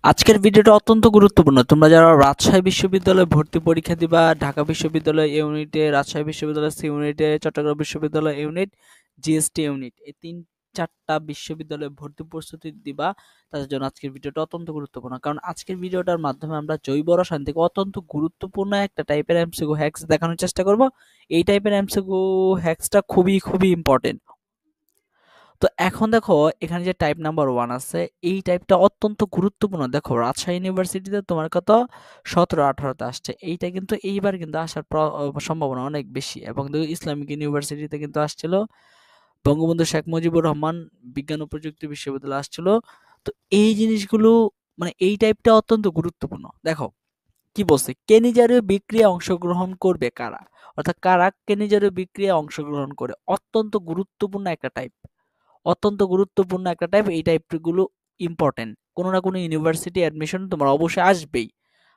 আজকের ভিডিওটা অত্যন্ত গুরুত্বপূর্ণ। তোমরা যারা রাজশাহী বিশ্ববিদ্যালয়ে ভর্তি পরীক্ষা দিবা, ঢাকা বিশ্ববিদ্যালয় ইউনিটে, রাজশাহী বিশ্ববিদ্যালয় সি ইউনিটে, চট্টগ্রাম বিশ্ববিদ্যালয় ইউনিট, জিএসটি ইউনিট, এই ৩-৪টা বিশ্ববিদ্যালয়ে ভর্তি প্রস্তুতি দিবা, তাদের জন্য আজকের ভিডিওটা অত্যন্ত গুরুত্বপূর্ণ। কারণ আজকের ভিডিওটার মাধ্যমে আমরা জৈব রসায়ন থেকে অত্যন্ত গুরুত্বপূর্ণ একটা টাইপের এমসিকিউ হ্যাক্স দেখানোর চেষ্টা করব। এই টাইপের এমসিকিউ হ্যাক্সটা খুবই খুবই ইম্পর্টেন্ট। তো এখন দেখো, এখানে যে টাইপ নাম্বার 1 আছে, এই টাইপটা অত্যন্ত গুরুত্বপূর্ণ। দেখো রাজশাহী ইউনিভার্সিটিতে তোমার কত 17-18তে আসছে, এইটা কিন্তু এইবার কিন্তু আসার সম্ভাবনা অনেক বেশি। এবং দেখো ইসলামিক ইউনিভার্সিটিতে কিন্তু আসছিল, বঙ্গবন্ধু শেখ মুজিবুর রহমান বিজ্ঞান ও প্রযুক্তি বিশ্ববিদ্যালয় আসছিল। তো এই জিনিসগুলো মানে এই টাইপটা অত্যন্ত গুরুত্বপূর্ণ। দেখো কি বলছে, কেনিজারীয় বিক্রিয়া অংশগ্রহণ করবে কারা, অর্থাৎ কারা কেনিজারীয় বিক্রিয়া অংশগ্রহণ করে, অত্যন্ত গুরুত্বপূর্ণ একটা টাইপ। অত্যন্ত গুরুত্বপূর্ণ একটা টাইপ। এই টাইপগুলো ইম্পর্টেন্ট। কোনো না কোনো ইউনিভার্সিটি অ্যাডমিশন তোমার অবশ্যই আসবেই,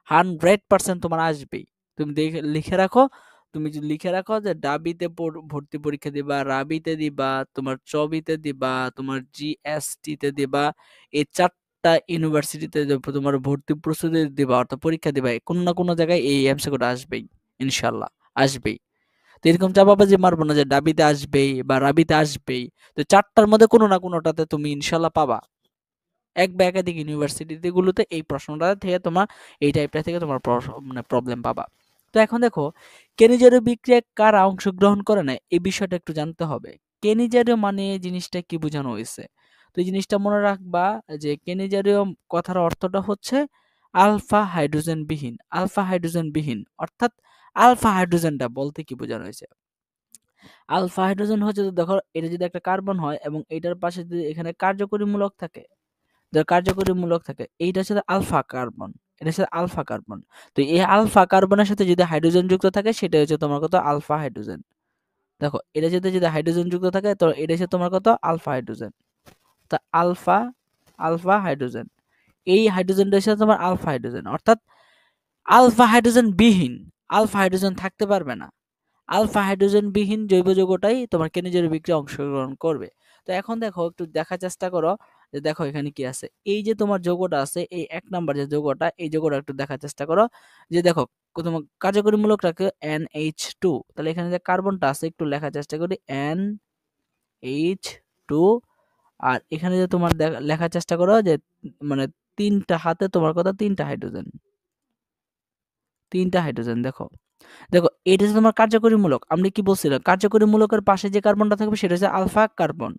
100% তোমার আসবেই। তুমি দেখে লিখে রাখো। তুমি যদি লিখে রাখো যে ডাবিতে ভর্তি পরীক্ষা দিবা, রাবিতে দিবা, তোমার চবিতে দিবা, তোমার জিএসটিতে দিবা, এই 4টা ইউনিভার্সিটিতে তোমার ভর্তি প্রস্তুতি দিবা অর্থাৎ পরীক্ষা দিবা, কোনো না কোনো জায়গায় এই এমসিকিউটা আসবেই, ইনশাল্লাহ আসবেই। তো এরকম চাপাবাজি মারবো না যে ডাবিতে আসবেই বা রাবিতে আসবেই। তো 4টার মধ্যে কোনো না কোনোটাতে তুমি ইনশাল্লাহ পাবা। এক বা একাধিক ইউনিভার্সিটিতে গুলোতে এই প্রশ্নটা থেকে তোমার এই টাইপটা থেকে তোমার মানে প্রবলেম পাবা। তো এখন দেখো, কেনিজারীয় বিক্রিয়ায় কারা অংশগ্রহণ করে না, এই বিষয়টা একটু জানতে হবে। কেনিজারীয় মানে এই জিনিসটা কি বোঝানো হয়েছে? তো এই জিনিসটা মনে রাখবা যে কেনিজারীয় কথার অর্থটা হচ্ছে আলফা হাইড্রোজেন বিহীন। আলফা হাইড্রোজেন বিহীন অর্থাৎ আলফা হাইড্রোজেনটা বলতে কি বোঝানো হয়েছে? আলফা হাইড্রোজেন হচ্ছে, তো দেখো এটা যদি একটা কার্বন হয় এবং এটার পাশে যদি এখানে কার্যকরী মূলক থাকে, যার কার্যকরী মূলক থাকে, এইটা হচ্ছে আলফা কার্বন, এটা হচ্ছে আলফা কার্বন। তো এই আলফা কার্বনের সাথে যদি হাইড্রোজেন যুক্ত থাকে সেটা হচ্ছে তোমার কত আলফা হাইড্রোজেন। দেখো এটা যদি যদি হাইড্রোজেন যুক্ত থাকে তো এটা হচ্ছে তোমার কত আলফা হাইড্রোজেন। তা আলফা আলফা হাইড্রোজেন, এই হাইড্রোজেনটা হচ্ছে তোমার আলফা হাইড্রোজেন। অর্থাৎ আলফা হাইড্রোজেন বিহীন, আলফা হাইড্রোজেন থাকতে পারবে না। আলফা হাইড্রোজেন বিহীন জৈব যৌগটাই তোমার কেনিজের বিক্রিয়ায় অংশগ্রহণ করবে। তো এখন দেখো একটু দেখার চেষ্টা করো যে দেখো এখানে কি আছে। এই যে তোমার যৌগটা আছে, এই 1 নাম্বার যে যৌগটা, এই যৌগটা একটু দেখার চেষ্টা করো। যে দেখো তোমার কার্যকরী মূলকটাকে NH2, তাহলে এখানে যে কার্বনটা আছে একটু লেখার চেষ্টা করি NH2। আর এখানে যে তোমার লেখার চেষ্টা করো যে মানে 3টা হাতে তোমার কথা 3টা হাইড্রোজেন, 3টা হাইড্রোজেন। দেখো দেখো এটা হচ্ছে তোমার কার্যকরী মূলক। আমরা কি বলছিলাম, কার্যকরী মূলকের পাশে যে কার্বনটা থাকবে সেটা হচ্ছে আলফা কার্বন।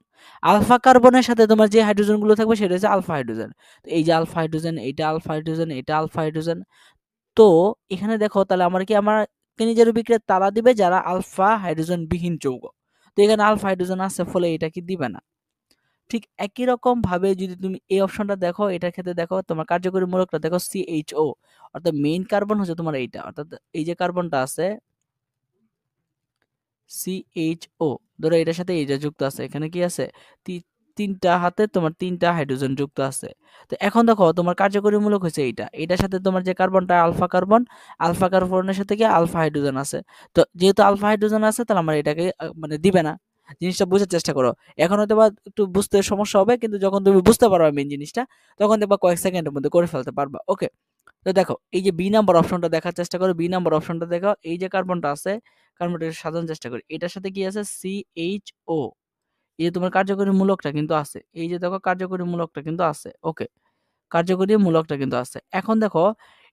আলফা কার্বনের সাথে তোমার যে হাইড্রোজেন গুলো থাকবে সেটা হচ্ছে আলফা হাইড্রোজেন। তো এই যে আলফা হাইড্রোজেন, এটা আলফা হাইড্রোজেন, এটা আলফা হাইড্রোজেন। তো এখানে দেখো তাহলে আমার কেনিজার বিক্রিয়া তারা দিবে যারা আলফা হাইড্রোজেন বিহীন যৌগ। তো এখানে আলফা হাইড্রোজেন আছে, ফলে এটা কি দিবে না। ঠিক একই রকম ভাবে যদি তুমি এই অপশনটা দেখো, এটার ক্ষেত্রে দেখো তোমার কার্যকরী মূলকটা দেখো CHO, অর্থাৎ মেইন কার্বন হচ্ছে তোমার এইটা, অর্থাৎ এই যে কার্বনটা আছে CHO, ধরো এটার সাথে এইটা যুক্ত আছে, এখানে কি আছে 3টা হাতে তোমার 3টা হাইড্রোজেন যুক্ত আছে। তো এখন দেখো তোমার কার্যকরী মূলক হচ্ছে এইটা, এটার সাথে তোমার যে কার্বনটা আলফা কার্বন, আলফা কার্বনের সাথে কি আলফা হাইড্রোজেন আছে। তো যেহেতু আলফা হাইড্রোজেন আছে তাহলে আমার এটাকে মানে দিবে না। জিনিসটা বোঝার চেষ্টা করো। এখন হয়তো বা একটু বুঝতে সমস্যা হবে, কিন্তু যখন তুমি বুঝতে পারবে মেইন জিনিসটা, তখন দেখবা কয়েক সেকেন্ডের মধ্যে করে ফেলতে পারবা। ওকে। তো দেখো এই যে বি নাম্বার অপশনটা দেখার চেষ্টা করো, বি নাম্বার অপশনটা দেখো, এই যে কার্বনটা আছে, কার্বনটা সাজানোর চেষ্টা করি, এটার সাথে কি আছে CHO। এই যে তোমার কার্যকরী মূলকটা কিন্তু আছে, এই যে দেখো কার্যকরী মূলকটা কিন্তু আছে। ওকে, কার্যকরী মূলকটা কিন্তু আছে। এখন দেখো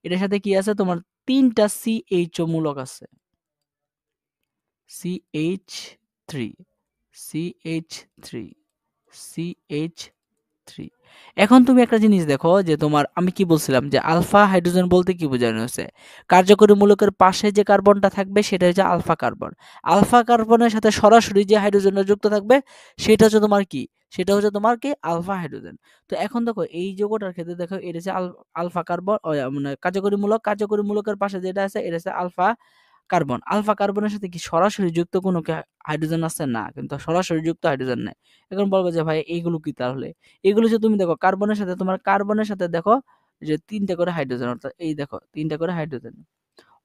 এটার সাথে কি আছে, তোমার 3টা CHO মূলক আছে, CH3, CH3, CH3। এখন তুমি একটা জিনিস দেখো যে তোমার আমি কি বলছিলাম যে আলফা হাইড্রোজেন বলতে কি বোঝানো হয়েছে, কার্যকরী মূলকের পাশে যে কার্বনটা থাকবে সেটা হচ্ছে আলফা কার্বন। আলফা কার্বনের সাথে সরাসরি যে হাইড্রোজেনটা যুক্ত থাকবে সেটা হচ্ছে তোমার কি, সেটা হচ্ছে তোমার কি আলফা হাইড্রোজেন। তো এখন দেখো এই যৌগটার ক্ষেত্রে দেখো এটা হচ্ছে আলফা কার্বন, মানে কার্যকরী মূলক, কার্যকরী মূলকের পাশে যেটা আছে এটা হচ্ছে আলফা কার্বন। আলফা কার্বনের সাথে কি সরাসরি যুক্ত কোনো হাইড্রোজেন আছে? না, কিন্তু সরাসরি যুক্ত হাইড্রোজেন নাই। এখন বলবো যে ভাই এইগুলো কি তাহলে? এগুলো যে তুমি দেখো কার্বনের সাথে, তোমার কার্বনের সাথে দেখো যে 3টা করে হাইড্রোজেন, অর্থাৎ এই দেখো 3টা করে হাইড্রোজেন।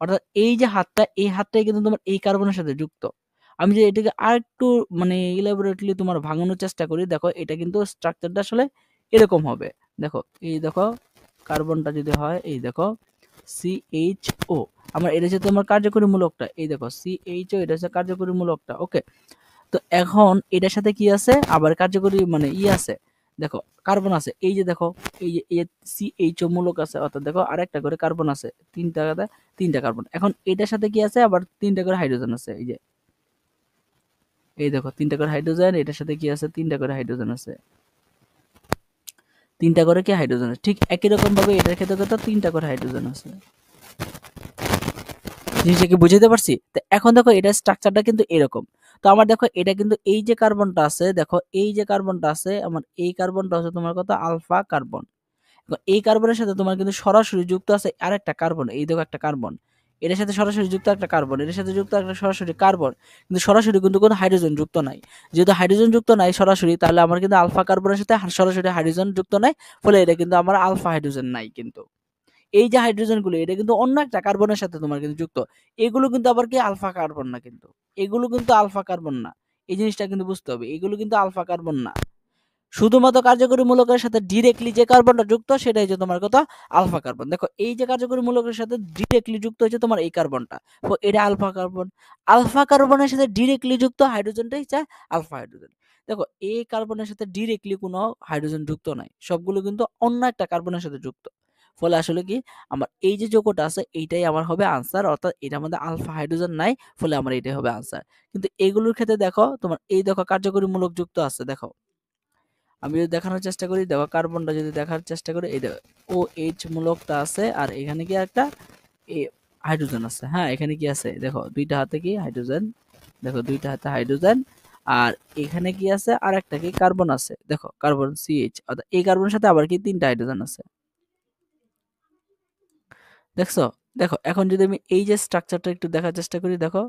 অর্থাৎ এই যে হাতটা, এই হাতটাই কিন্তু তোমার এই কার্বনের সাথে যুক্ত। আমি যে এটাকে আরেকটু মানে ইলাবোরেটলি তোমার ভাঙানোর চেষ্টা করি, দেখো এটা কিন্তু স্ট্রাকচারটা আসলে এরকম হবে। দেখো এই দেখো কার্বনটা যদি হয় এই দেখো CHO, আমার এটা হচ্ছে তোমার কার্যকরী মূলকটা, এই দেখো CHO, এটা হচ্ছে কার্যকরী মূলকটা। ওকে, তো এখন এটার সাথে কি আছে, আবার কার্যকরী মানে আছে, দেখো কার্বন আছে, এই যে দেখো এই যে CHO মূলক আছে, অর্থাৎ দেখো আরেকটা করে কার্বন আছে, তিনটা কার্বন। এখন এটার সাথে কি আছে, আবার তিনটা করে হাইড্রোজেন আছে, এই দেখো তিনটা করে হাইড্রোজেন, এটার সাথে কি আছে, তিনটা করে হাইড্রোজেন আছে, তিনটা করে কি হাইড্রোজেন আছে। ঠিক একই রকম ভাবে এটার ক্ষেত্রে কত, তিনটা করে হাইড্রোজেন আছে। জিনিসটা কি বুঝাতে পারছি? তো এখন দেখো এটার স্ট্রাকচারটা কিন্তু এরকম। তো আমার দেখো এটা কিন্তু এই যে কার্বনটা আছে, দেখো এই যে কার্বনটা আছে, আমার এই কার্বনটা হচ্ছে তোমার কত, আলফা কার্বন। এই কার্বনের সাথে তোমার কিন্তু সরাসরি যুক্ত আছে আরেকটা কার্বন, এই দেখো একটা কার্বন, এটার সাথে সরাসরি যুক্ত একটা কার্বন, এটার সাথে যুক্ত একটা সরাসরি কার্বন, কিন্তু সরাসরি কিন্তু কোনো হাইড্রোজেন যুক্ত নাই। যেহেতু হাইড্রোজেন যুক্ত নাই সরাসরি, তাহলে আমার কিন্তু আলফা কার্বনের সাথে সরাসরি হাইড্রোজেন যুক্ত নাই, ফলে এটা কিন্তু আমার আলফা হাইড্রোজেন নাই। কিন্তু এই যে হাইড্রোজেনগুলো, এটা কিন্তু অন্য একটা কার্বনের সাথে তোমার কিন্তু যুক্ত, এগুলো কিন্তু আবার কি আলফা কার্বন না, কিন্তু এগুলো কিন্তু আলফা কার্বন না। এই জিনিসটা কিন্তু বুঝতে হবে, এগুলো কিন্তু আলফা কার্বন না। শুধুমাত্র কার্যকরী মূলকের সাথে ডিরেক্টলি যে কার্বনটা যুক্ত সেটাই হচ্ছে তোমার কথা আলফা কার্বন। দেখো এই যে কার্যকরী মূলকের সাথে ডিরেক্টলি যুক্ত হচ্ছে তোমার এই কার্বনটা, তো এটা আলফা কার্বন। আলফা কার্বনের সাথে ডিরেক্টলি যুক্ত হাইড্রোজেনটাই হচ্ছে আলফা হাইড্রোজেন। দেখো এই কার্বনের সাথে ডিরেক্টলি কোনো হাইড্রোজেন যুক্ত নাই, সবগুলো কিন্তু অন্য একটা কার্বনের সাথে যুক্ত। ফলে আসলে কি, আমার এই যে যৌগটা আছে এইটাই আমার হবে আনসার, অর্থাৎ এটার মধ্যে আলফা হাইড্রোজেন নাই, ফলে আমার এটাই হবে আনসার। কিন্তু এগুলোর ক্ষেত্রে দেখো তোমার এই দেখো কার্যকরী মূলক যুক্ত আছে, দেখো আমি যদি দেখানোর চেষ্টা করি, দেখো কার্বনটা যদি দেখার চেষ্টা করি, এই দেখো OH মূলকটা আছে, আর এখানে কি একটা হাইড্রোজেন আছে। হ্যাঁ, এখানে কি আছে, দেখো দুইটা হাতে কি হাইড্রোজেন, দেখো দুইটা হাতে হাইড্রোজেন, আর এখানে কি আছে, আর একটা কি কার্বন আছে, দেখো কার্বন CH, অর্থাৎ এই কার্বনের সাথে আবার কি তিনটা হাইড্রোজেন আছে, দেখছো? দেখো এখন যদি আমি এই যে স্ট্রাকচারটা একটু দেখার চেষ্টা করি, দেখো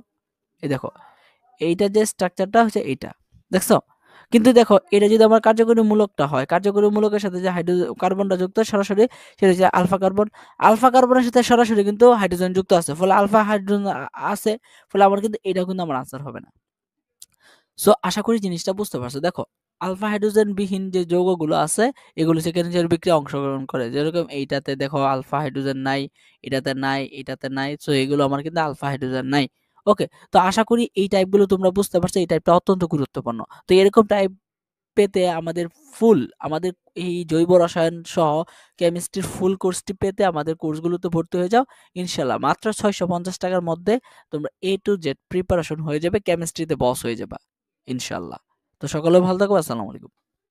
এই দেখো এইটা যে স্ট্রাকচারটা হচ্ছে এইটা, দেখছো? কিন্তু দেখো এটা যদি আমার কার্যকরী মূলকটা হয়, কার্যকরী মূলকের সাথে যে হাইড্রোজেন কার্বনটা যুক্ত সরাসরি, সেটা হচ্ছে আলফা কার্বন। আলফা কার্বনের সাথে সরাসরি কিন্তু হাইড্রোজেন যুক্ত আছে, ফলে আলফা হাইড্রোজেন আছে, ফলে আমার কিন্তু এটাও কিন্তু আমার আনসার হবে না। সো আশা করি জিনিসটা বুঝতে পারছো। দেখো আলফা হাইড্রোজেন বিহীন যে যৌগগুলো আছে এগুলো সেকেন্ডারি বিক্রিয়া অংশগ্রহণ করে, যেরকম এইটাতে দেখো আলফা হাইড্রোজেন নাই, এটাতে নাই, এটাতে নাই, সো এগুলো আমার কিন্তু আলফা হাইড্রোজেন নাই। ওকে, তো আশা করি এই টাইপগুলো তোমরা বুঝতে পারছো, এই টাইপটা অত্যন্ত গুরুত্বপূর্ণ। তো এরকম টাইপ পেতে আমাদের এই জৈব রসায়ন সহ কেমিস্ট্রির ফুল কোর্সটি পেতে আমাদের কোর্সগুলোতে ভর্তি হয়ে যাও। ইনশাল্লাহ মাত্র 650 টাকার মধ্যে তোমরা A to Z প্রিপারেশন হয়ে যাবে, কেমিস্ট্রিতে বস হয়ে যাবে ইনশাল্লাহ। তো সকলে ভালো থাকো, আসসালামু আলাইকুম।